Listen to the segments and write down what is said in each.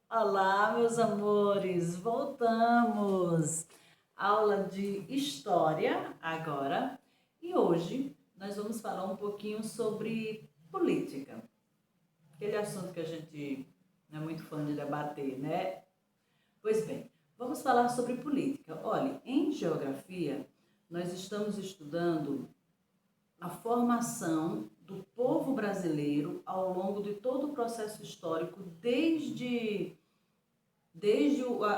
Olá, meus amores, voltamos! Aula de História agora e hoje nós vamos falar um pouquinho sobre política, aquele assunto que a gente não é muito fã de debater, né? Pois bem, vamos falar sobre política. Olha, em geografia, nós estamos estudando a formação do povo brasileiro ao longo de todo o processo histórico, desde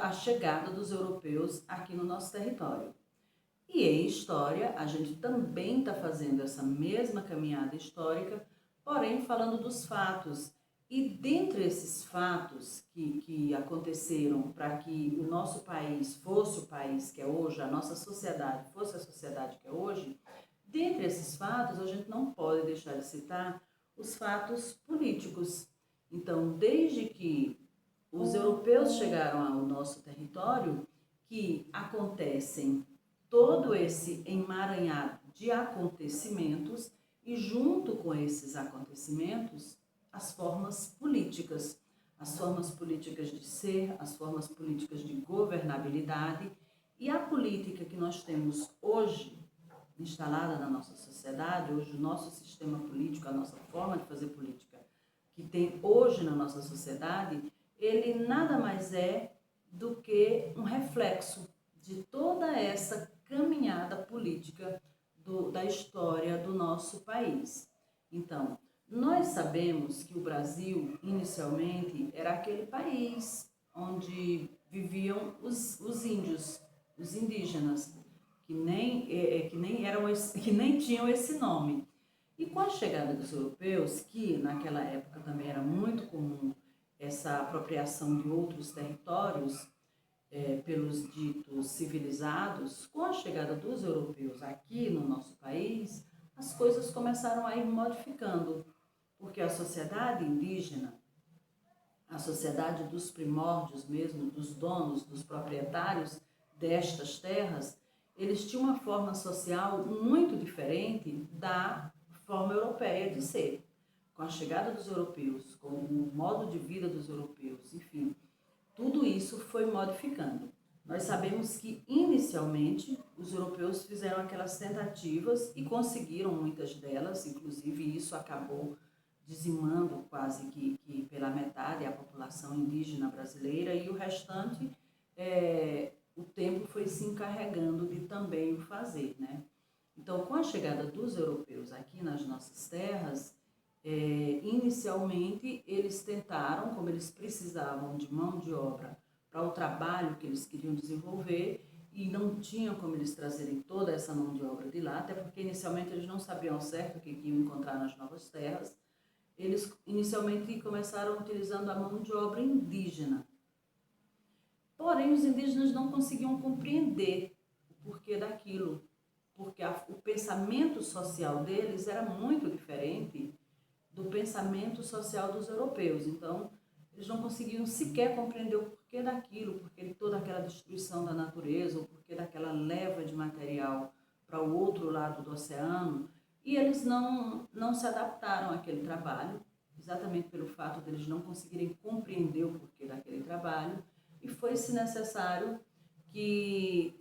a chegada dos europeus aqui no nosso território. E em história, a gente também está fazendo essa mesma caminhada histórica, porém falando dos fatos. E dentre esses fatos que aconteceram para que o nosso país fosse o país que é hoje, a nossa sociedade fosse a sociedade que é hoje, dentre esses fatos a gente não pode deixar de citar os fatos políticos. Então, desde que os europeus chegaram ao nosso território, que acontecem todo esse emaranhado de acontecimentos e junto com esses acontecimentos, as formas políticas de ser, as formas políticas de governabilidade e a política que nós temos hoje instalada na nossa sociedade, hoje o nosso sistema político, a nossa forma de fazer política que tem hoje na nossa sociedade, ele nada mais é do que um reflexo de toda essa caminhada política da história do nosso país. Então, nós sabemos que o Brasil, inicialmente, era aquele país onde viviam os índios, os indígenas, que nem tinham esse nome. E com a chegada dos europeus, que naquela época também era muito comum essa apropriação de outros territórios pelos ditos civilizados, com a chegada dos europeus aqui no nosso país, as coisas começaram a ir modificando, porque a sociedade indígena, a sociedade dos primórdios mesmo, dos donos, dos proprietários destas terras, eles tinham uma forma social muito diferente da forma europeia de ser. Com a chegada dos europeus, com o modo de vida dos europeus, enfim, tudo isso foi modificando. Nós sabemos que, inicialmente, os europeus fizeram aquelas tentativas e conseguiram muitas delas, inclusive isso acabou dizimando quase que pela metade a população indígena brasileira e o restante, o tempo foi se encarregando de também o fazer, né? Então, com a chegada dos europeus aqui nas nossas terras, inicialmente eles tentaram, como eles precisavam de mão de obra para o trabalho que eles queriam desenvolver e não tinham como eles trazerem toda essa mão de obra de lá, até porque inicialmente eles não sabiam ao certo o que iam encontrar nas novas terras, eles inicialmente começaram utilizando a mão de obra indígena. Porém, os indígenas não conseguiam compreender o porquê daquilo, porque o pensamento social deles era muito diferente do pensamento social dos europeus. Então, eles não conseguiam sequer compreender o porquê daquilo, o porquê de toda aquela destruição da natureza, o porquê daquela leva de material para o outro lado do oceano, e eles não se adaptaram àquele trabalho, exatamente pelo fato de eles não conseguirem compreender o porquê daquele trabalho, e foi-se necessário que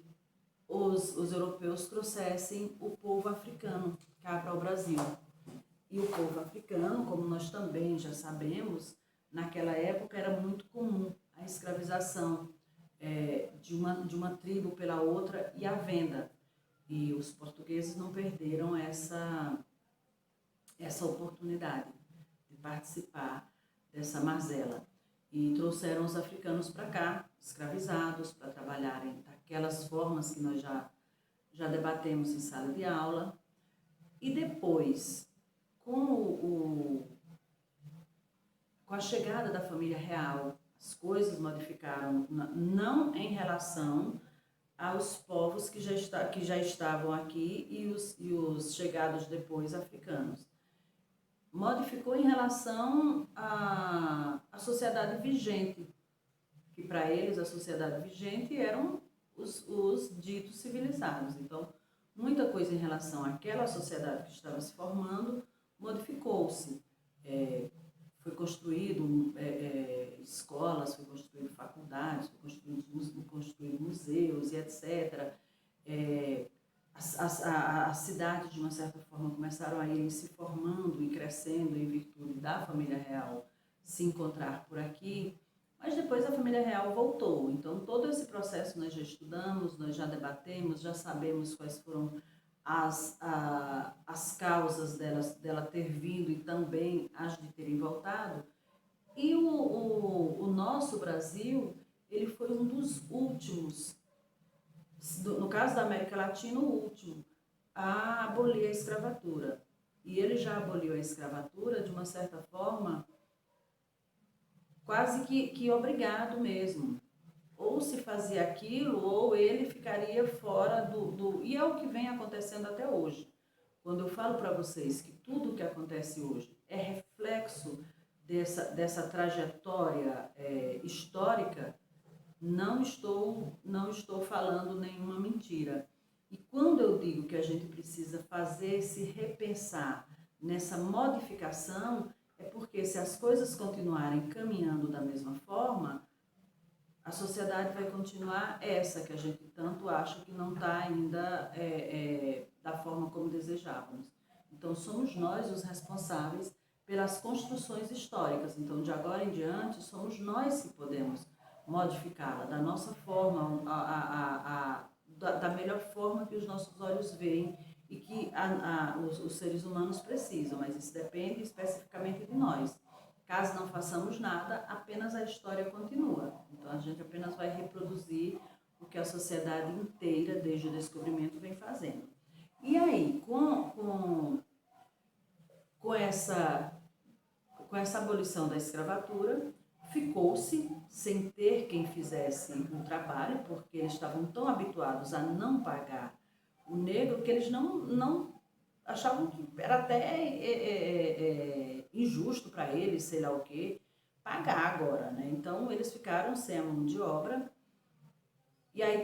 os europeus trouxessem o povo africano cá para o Brasil. E o povo africano, como nós também já sabemos, naquela época era muito comum a escravização de uma tribo pela outra e a venda. E os portugueses não perderam essa oportunidade de participar dessa mazela. E trouxeram os africanos para cá, escravizados, para trabalharem daquelas formas que nós já debatemos em sala de aula. E depois, com a chegada da família real, as coisas modificaram, não em relação aos povos que já estavam aqui e os chegados depois africanos. Modificou em relação à sociedade vigente, que para eles a sociedade vigente eram os ditos civilizados. Então, muita coisa em relação àquela sociedade que estava se formando modificou-se. foi construído escolas, foi construído faculdades, foi construído museus e etc. As cidades, de uma certa forma, começaram a ir se formando e crescendo em virtude da família real se encontrar por aqui, mas depois a família real voltou. Então, todo esse processo nós já estudamos, nós já debatemos, já sabemos quais foram as causas dela ter vindo e também as de terem voltado. E o nosso Brasil, ele foi um dos últimos, no caso da América Latina, o último, a abolir a escravatura. E ele já aboliu a escravatura de uma certa forma, quase que obrigado mesmo. Ou se fazia aquilo, ou ele ficaria fora do... E é o que vem acontecendo até hoje. Quando eu falo para vocês que tudo o que acontece hoje é reflexo dessa trajetória histórica, não estou falando nenhuma mentira. E quando eu digo que a gente precisa fazer se repensar nessa modificação, é porque se as coisas continuarem caminhando da mesma forma, a sociedade vai continuar essa que a gente tanto acha que não está ainda da forma como desejávamos. Então, somos nós os responsáveis pelas construções históricas. Então, de agora em diante, somos nós que podemos modificá-la da nossa forma, da melhor forma que os nossos olhos veem e que os seres humanos precisam, mas isso depende especificamente de nós. Caso não façamos nada, apenas a história continua. Então, a gente apenas vai reproduzir o que a sociedade inteira, desde o descobrimento, vem fazendo. E aí, com essa abolição da escravatura, ficou-se sem ter quem fizesse o trabalho, porque eles estavam tão habituados a não pagar o negro que eles não achavam que era até injusto para eles, sei lá o quê, pagar agora, né? Então, eles ficaram sem a mão de obra. E aí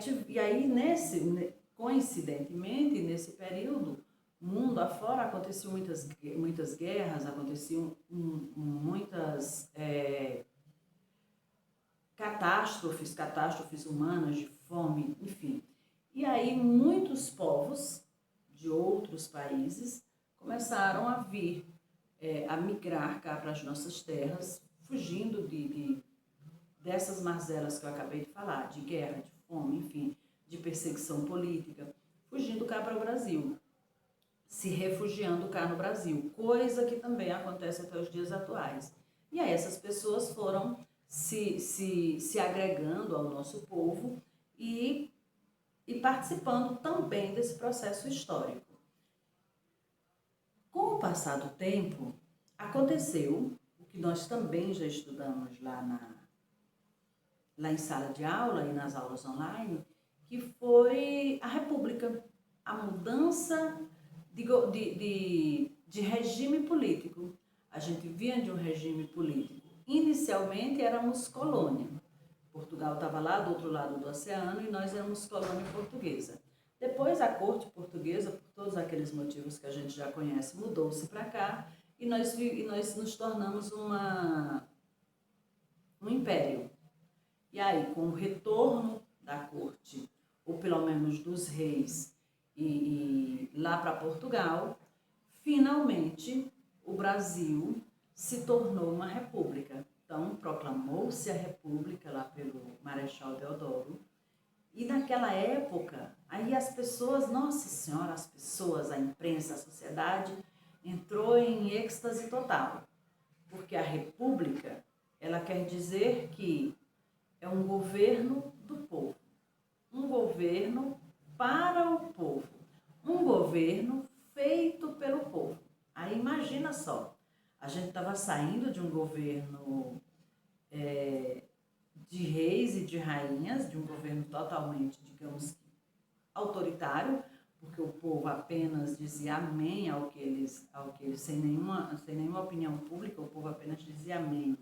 coincidentemente, nesse período, mundo afora, aconteciam muitas guerras, aconteciam muitas catástrofes humanas, de fome, enfim. E aí muitos povos de outros países começaram a vir, a migrar cá para as nossas terras, fugindo dessas mazelas que eu acabei de falar, de guerra, de fome, enfim, de perseguição política, fugindo cá para o Brasil, se refugiando cá no Brasil, coisa que também acontece até os dias atuais. E aí essas pessoas foram se agregando ao nosso povo e participando também desse processo histórico. Com o passar do tempo, aconteceu o que nós também já estudamos lá em sala de aula e nas aulas online, que foi a República, a mudança de regime político. A gente vinha de um regime político. Inicialmente éramos colônia. Portugal estava lá do outro lado do oceano e nós éramos colônia portuguesa. Depois a corte portuguesa, por todos aqueles motivos que a gente já conhece, mudou-se para cá e nós nos tornamos um império. E aí, com o retorno da corte, ou pelo menos dos reis, e lá para Portugal, finalmente o Brasil se tornou uma república. Então, proclamou-se a república lá pelo Marechal Deodoro. E naquela época, aí as pessoas, nossa senhora, as pessoas, a imprensa, a sociedade, entrou em êxtase total. Porque a república, ela quer dizer que é um governo do povo. Um governo para o povo. Um governo feito pelo povo. Aí imagina só, a gente estava saindo de um governo de reis e de rainhas, de um governo totalmente, digamos, autoritário, porque o povo apenas dizia amém ao que eles sem nenhuma opinião pública, o povo apenas dizia amém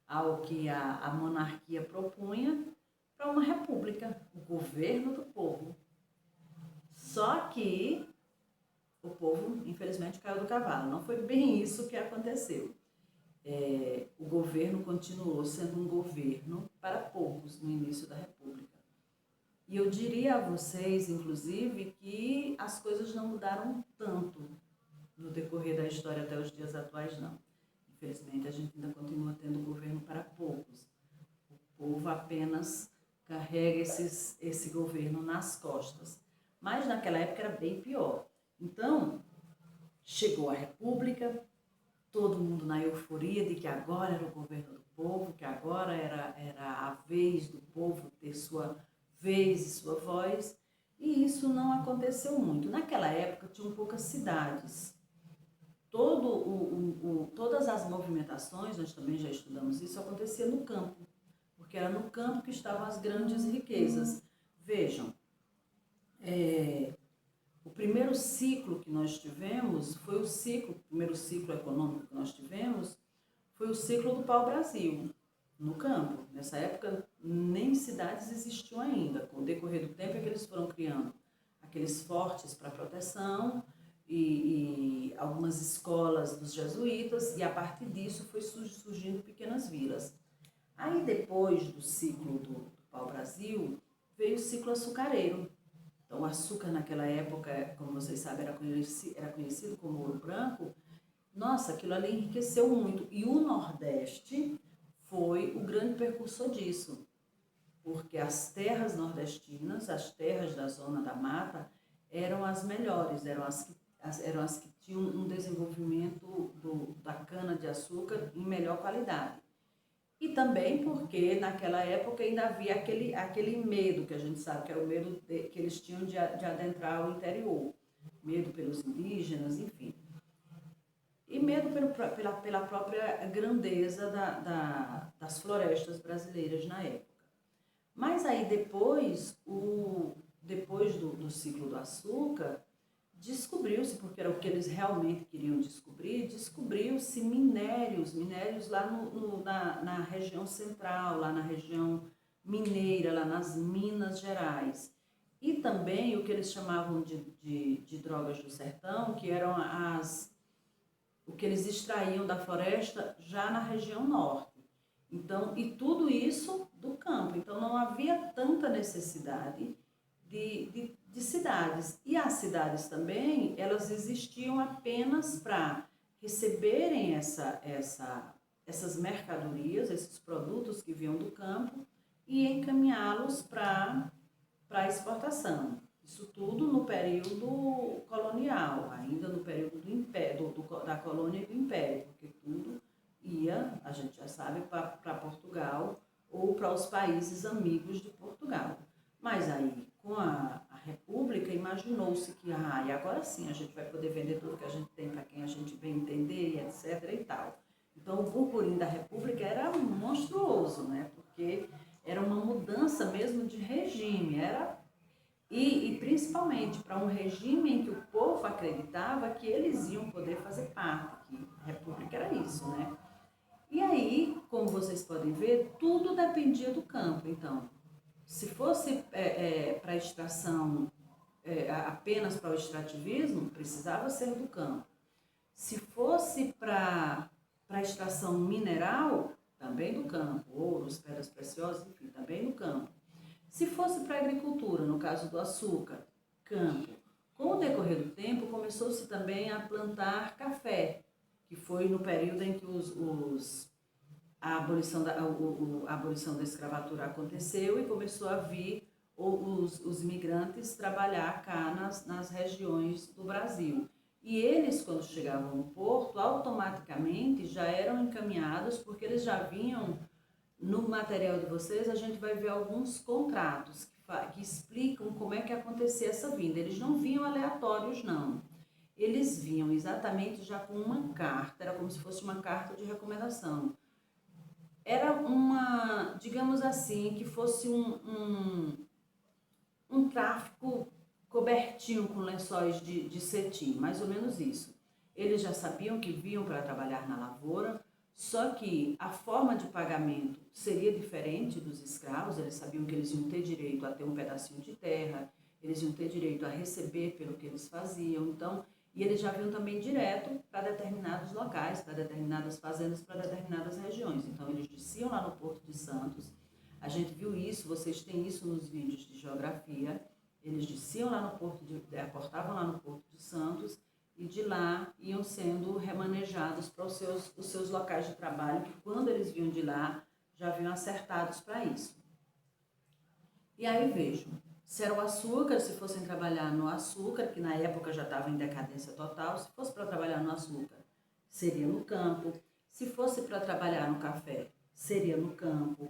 ao que a monarquia propunha, para uma república, o governo do povo. Só que o povo, infelizmente, caiu do cavalo. Não foi bem isso que aconteceu. o governo continuou sendo um governo para poucos no início da República. E eu diria a vocês, inclusive, que as coisas não mudaram tanto no decorrer da história até os dias atuais, não. Infelizmente, a gente ainda continua tendo governo para poucos. O povo apenas carrega esse governo nas costas. Mas naquela época era bem pior. Então, chegou a República, todo mundo na euforia de que agora era o governo do povo, que agora era a vez do povo ter sua vez e sua voz, e isso não aconteceu muito. Naquela época tinham poucas cidades. Todas as movimentações, nós também já estudamos isso, acontecia no campo, porque era no campo que estavam as grandes riquezas. Vejam, o primeiro ciclo que nós tivemos foi o primeiro ciclo econômico que nós tivemos foi o ciclo do pau-brasil, no campo. Nessa época, nem cidades existiam ainda. Com o decorrer do tempo é que eles foram criando aqueles fortes para proteção e algumas escolas dos jesuítas, e a partir disso foi surgindo pequenas vilas. Aí depois do ciclo do pau-brasil, veio o ciclo açucareiro. Então o açúcar naquela época, como vocês sabem, era conhecido como ouro branco. Nossa, aquilo ali enriqueceu muito. E o Nordeste foi o grande precursor disso, porque as terras nordestinas, as terras da zona da mata, eram as melhores, eram as que tinham um desenvolvimento da cana-de-açúcar em melhor qualidade. E também porque naquela época ainda havia aquele medo, que a gente sabe que era o medo que eles tinham de adentrar o interior. Medo pelos indígenas, enfim. E medo pela própria grandeza das florestas brasileiras na época. Mas aí depois do ciclo do açúcar, descobriu-se, porque era o que eles realmente queriam descobrir, descobriu-se minérios lá na região central, lá na região mineira, lá nas Minas Gerais. E também o que eles chamavam de drogas do sertão, que eram o que eles extraíam da floresta já na região norte. Então, e tudo isso do campo. Então, não havia tanta necessidade de cidades. E as cidades também, elas existiam apenas para receberem essas mercadorias, esses produtos que vinham do campo e encaminhá-los para a exportação. Isso tudo no período colonial, ainda no período do império, da colônia e do império, porque tudo ia, a gente já sabe, para Portugal ou para os países amigos de Portugal. Mas aí, com a República, imaginou-se que, e agora sim a gente vai poder vender tudo que a gente tem para quem a gente bem entender, etc. e tal. Então, o burburinho da República era monstruoso, né? Porque era uma mudança mesmo de regime, e principalmente para um regime em que o povo acreditava que eles iam poder fazer parte, que a República era isso, né? E aí, como vocês podem ver, tudo dependia do campo. Então, se fosse para extração, apenas para o extrativismo, precisava ser do campo. Se fosse para extração mineral, também do campo. Ouros, pedras preciosas, enfim, também do campo. Se fosse para a agricultura, no caso do açúcar, campo. Com o decorrer do tempo, começou-se também a plantar café, que foi no período em que a abolição da escravatura aconteceu e começou a vir os imigrantes trabalhar cá nas regiões do Brasil. E eles, quando chegavam no porto, automaticamente já eram encaminhados, porque eles já vinham. No material de vocês, a gente vai ver alguns contratos que explicam como é que acontecia essa vinda. Eles não vinham aleatórios, não. Eles vinham exatamente já com uma carta, era como se fosse uma carta de recomendação. Era uma, digamos assim, que fosse um tráfico cobertinho com lençóis de cetim, mais ou menos isso. Eles já sabiam que vinham para trabalhar na lavoura, só que a forma de pagamento seria diferente dos escravos. Eles sabiam que eles iam ter direito a ter um pedacinho de terra, eles iam ter direito a receber pelo que eles faziam. Então, e eles já vinham também direto para determinados locais, para determinadas fazendas, para determinadas regiões. Então, eles desciam lá no Porto de Santos. A gente viu isso, vocês têm isso nos vídeos de geografia. Eles desciam lá no aportavam lá no Porto de Santos e de lá iam sendo remanejados para os seus locais de trabalho, que quando eles vinham de lá, já vinham acertados para isso. E aí vejam, se era o açúcar, se fossem trabalhar no açúcar, que na época já estava em decadência total, se fosse para trabalhar no açúcar, seria no campo. Se fosse para trabalhar no café, seria no campo.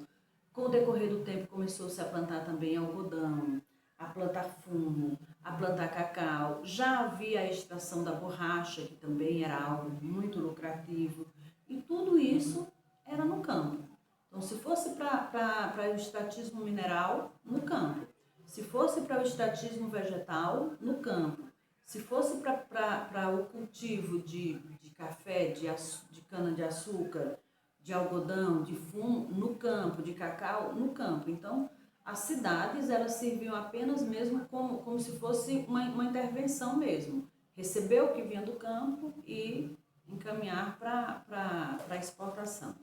Com o decorrer do tempo começou-se a plantar também algodão, a plantar fumo, a plantar cacau. Já havia a extração da borracha, que também era algo muito lucrativo. E tudo isso era no campo. Então, se fosse para o extratismo mineral, no campo. Se fosse para o extratismo vegetal, no campo. Se fosse para o cultivo de café, de cana-de-açúcar, de algodão, de fumo, no campo, de cacau, no campo. Então, as cidades, elas serviam apenas mesmo como se fosse uma intervenção mesmo. Receber o que vinha do campo e encaminhar para a exportação.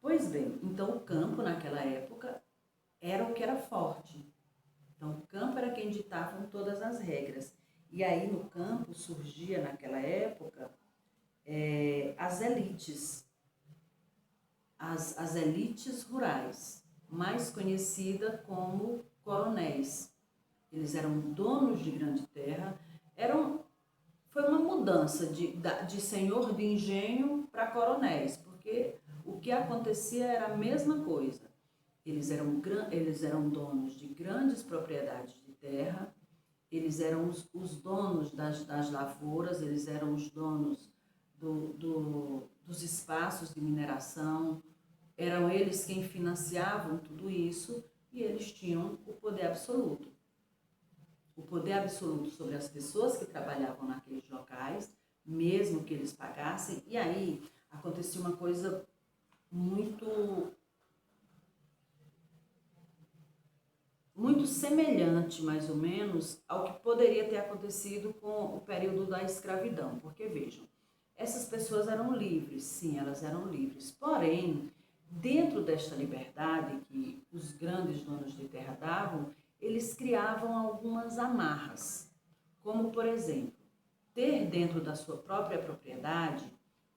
Pois bem, então o campo naquela época era o que era forte. Então o campo era quem ditava todas as regras. E aí no campo surgia naquela época as elites. As elites rurais, mais conhecida como coronéis. Eles eram donos de grande terra, foi uma mudança de senhor de engenho para coronéis, porque o que acontecia era a mesma coisa. Eles eram donos de grandes propriedades de terra, eles eram os donos das lavouras, eles eram os donos dos espaços de mineração, eram eles quem financiavam tudo isso e eles tinham o poder absoluto. O poder absoluto sobre as pessoas que trabalhavam naqueles locais, mesmo que eles pagassem. E aí acontecia uma coisa muito semelhante, mais ou menos, ao que poderia ter acontecido com o período da escravidão. Porque, vejam, essas pessoas eram livres, sim, elas eram livres. Porém, dentro desta liberdade que os grandes donos de terra davam, eles criavam algumas amarras, como, por exemplo, ter dentro da sua própria propriedade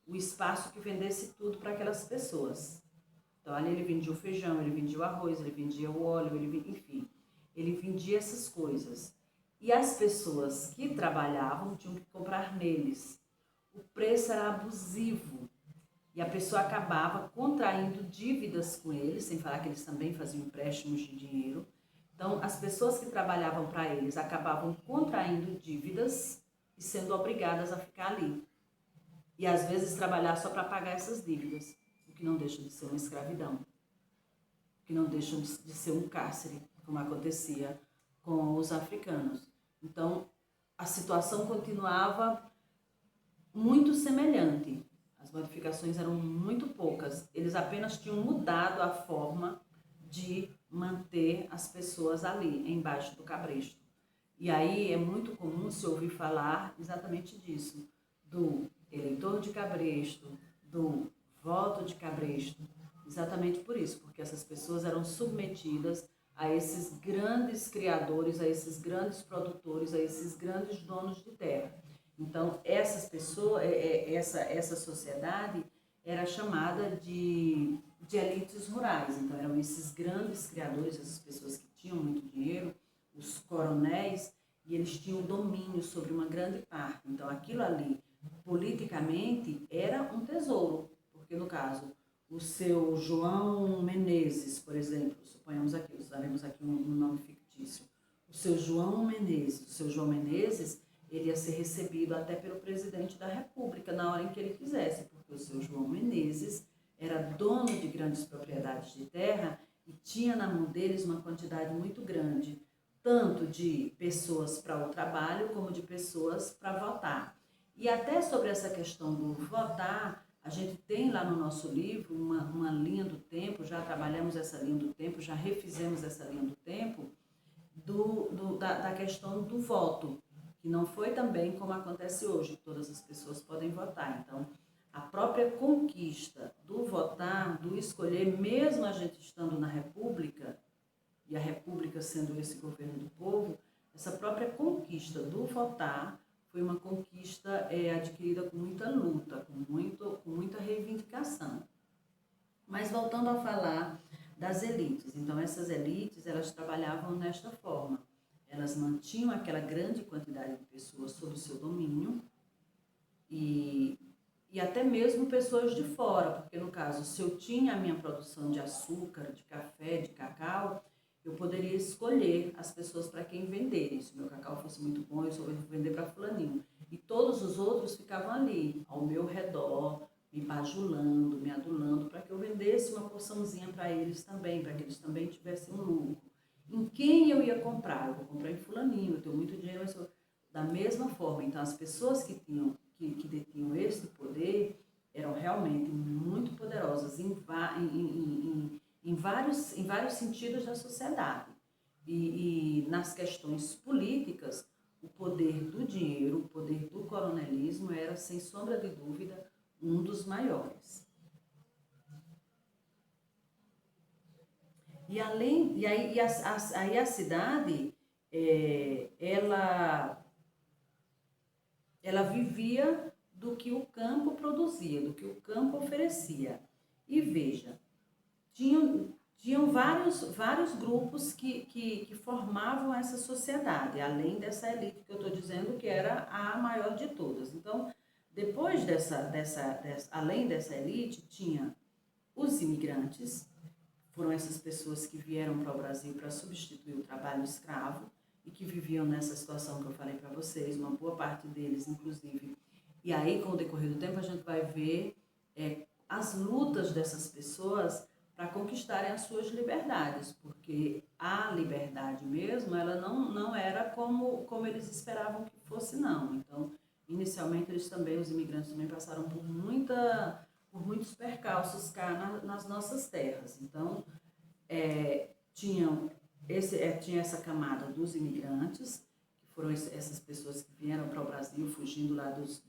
o espaço que vendesse tudo para aquelas pessoas. Então, ali ele vendia o feijão, ele vendia o arroz, ele vendia o óleo, enfim, ele vendia essas coisas. E as pessoas que trabalhavam tinham que comprar neles. O preço era abusivo. E a pessoa acabava contraindo dívidas com eles, sem falar que eles também faziam empréstimos de dinheiro. Então, as pessoas que trabalhavam para eles acabavam contraindo dívidas e sendo obrigadas a ficar ali. E às vezes trabalhar só para pagar essas dívidas, o que não deixa de ser uma escravidão, o que não deixa de ser um cárcere, como acontecia com os africanos. Então, a situação continuava muito semelhante. As modificações eram muito poucas. Eles apenas tinham mudado a forma de manter as pessoas ali, embaixo do cabresto. E aí é muito comum se ouvir falar exatamente disso, do eleitor de cabresto, do voto de cabresto. Exatamente por isso, porque essas pessoas eram submetidas a esses grandes criadores, a esses grandes produtores, a esses grandes donos de terra. Então, essas pessoas, essa sociedade era chamada de elites rurais. Então, eram esses grandes criadores, essas pessoas que tinham muito dinheiro, os coronéis, e eles tinham domínio sobre uma grande parte. Então, aquilo ali, politicamente, era um tesouro, porque, no caso, o seu João Menezes, por exemplo, suponhamos aqui, usaremos aqui um nome fictício, o seu João Menezes, ele ia ser recebido até pelo presidente da República na hora em que ele quisesse, porque o seu João Menezes era dono de grandes propriedades de terra e tinha na mão deles uma quantidade muito grande, tanto de pessoas para o trabalho como de pessoas para votar. E até sobre essa questão do votar, a gente tem lá no nosso livro uma linha do tempo, já trabalhamos essa linha do tempo, já refizemos essa linha do tempo, da questão do voto. que não foi também como acontece hoje, que todas as pessoas podem votar. Então, a própria conquista do votar, do escolher, mesmo a gente estando na República, e a República sendo esse governo do povo, essa própria conquista do votar foi uma conquista adquirida com muita luta, com muita reivindicação. Mas voltando a falar das elites, então essas elites, elas trabalhavam nesta forma, elas mantinham aquela grande quantidade de pessoas sob o seu domínio e até mesmo pessoas de fora, porque no caso, se eu tinha a minha produção de açúcar, de café, de cacau, eu poderia escolher as pessoas para quem vender. Se o meu cacau fosse muito bom, eu só vou vender para fulaninho. E todos os outros ficavam ali, ao meu redor, me bajulando, me adulando, para que eu vendesse uma porçãozinha para eles também, para que eles também tivessem um lucro. Em quem eu ia comprar? Eu vou comprar em fulaninho, eu tenho muito dinheiro, mas da mesma forma. Então, as pessoas que detinham esse poder eram realmente muito poderosas em vários sentidos da sociedade. E nas questões políticas, o poder do dinheiro, o poder do coronelismo era, sem sombra de dúvida, um dos maiores. E aí a cidade, ela vivia do que o campo produzia, do que o campo oferecia. E veja, tinham vários grupos que formavam essa sociedade, além dessa elite que eu estou dizendo que era a maior de todas. Então, depois além dessa elite, tinha os imigrantes, foram essas pessoas que vieram para o Brasil para substituir o trabalho escravo e que viviam nessa situação que eu falei para vocês, uma boa parte deles, inclusive. E aí, com o decorrer do tempo, a gente vai ver as lutas dessas pessoas para conquistarem as suas liberdades, porque a liberdade mesmo, ela não era como eles esperavam que fosse, não. Então, inicialmente, os imigrantes também passaram por muitos percalços cá nas nossas terras. Então, tinha essa camada dos imigrantes, que foram essas pessoas que vieram para o Brasil fugindo lá dos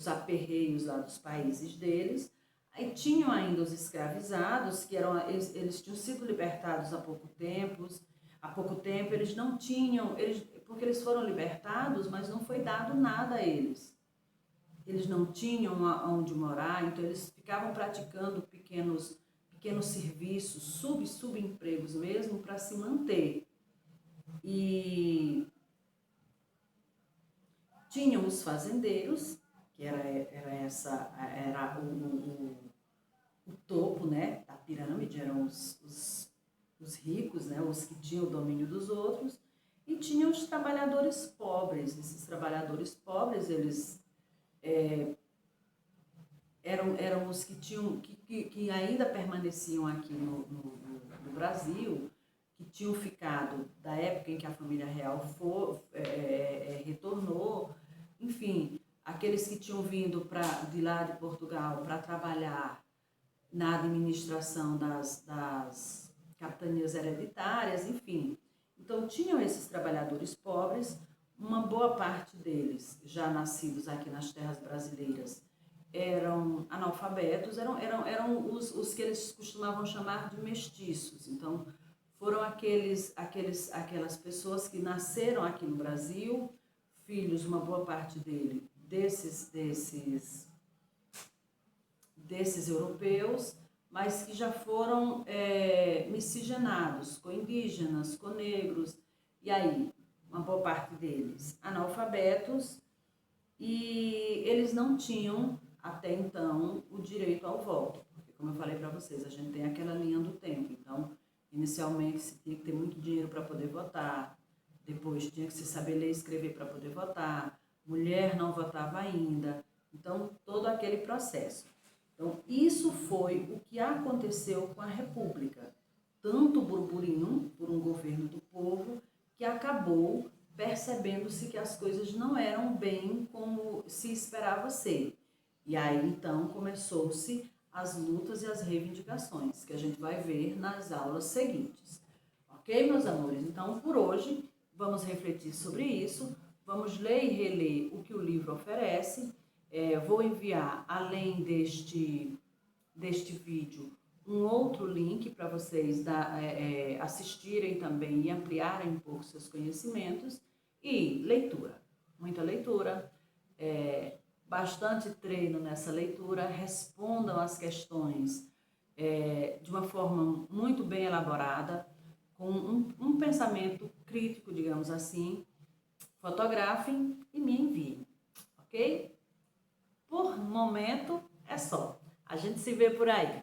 aperreios lá dos países deles. Aí tinham ainda os escravizados, que eles tinham sido libertados há pouco tempo, eles não tinham, porque eles foram libertados, mas não foi dado nada a eles. Eles não tinham onde morar, então eles ficavam praticando pequenos serviços, subempregos mesmo, para se manter. E tinham os fazendeiros, que era o topo, né, da pirâmide, eram os ricos, né, os que tinham o domínio dos outros, e tinham os trabalhadores pobres. Esses trabalhadores pobres, eles eram os que ainda permaneciam aqui no Brasil, que tinham ficado da época em que a família real retornou, enfim, aqueles que tinham vindo de lá de Portugal para trabalhar na administração das capitanias hereditárias, enfim. Então, tinham esses trabalhadores pobres, uma boa parte deles, já nascidos aqui nas terras brasileiras, eram analfabetos, eram os que eles costumavam chamar de mestiços. Então, foram aquelas pessoas que nasceram aqui no Brasil, filhos, uma boa parte desses europeus, mas que já foram miscigenados com indígenas, com negros, e aí, uma boa parte deles analfabetos, e eles não tinham, até então, o direito ao voto, porque, como eu falei para vocês, a gente tem aquela linha do tempo. Então, inicialmente, se tinha que ter muito dinheiro para poder votar, depois tinha que se saber ler e escrever para poder votar, mulher não votava ainda, então, todo aquele processo. Então, isso foi o que aconteceu com a República, tanto burburinho por um governo do povo, que acabou percebendo-se que as coisas não eram bem como se esperava ser. E aí, então, começou-se as lutas e as reivindicações, que a gente vai ver nas aulas seguintes. Ok, meus amores? Então, por hoje, vamos refletir sobre isso. Vamos ler e reler o que o livro oferece. Vou enviar, além deste vídeo, um outro link para vocês assistirem também e ampliarem um pouco seus conhecimentos. E leitura, muita leitura, bastante treino nessa leitura, respondam as questões de uma forma muito bem elaborada, com um pensamento crítico, digamos assim. Fotografem e me enviem, ok? Por momento é só. A gente se vê por aí.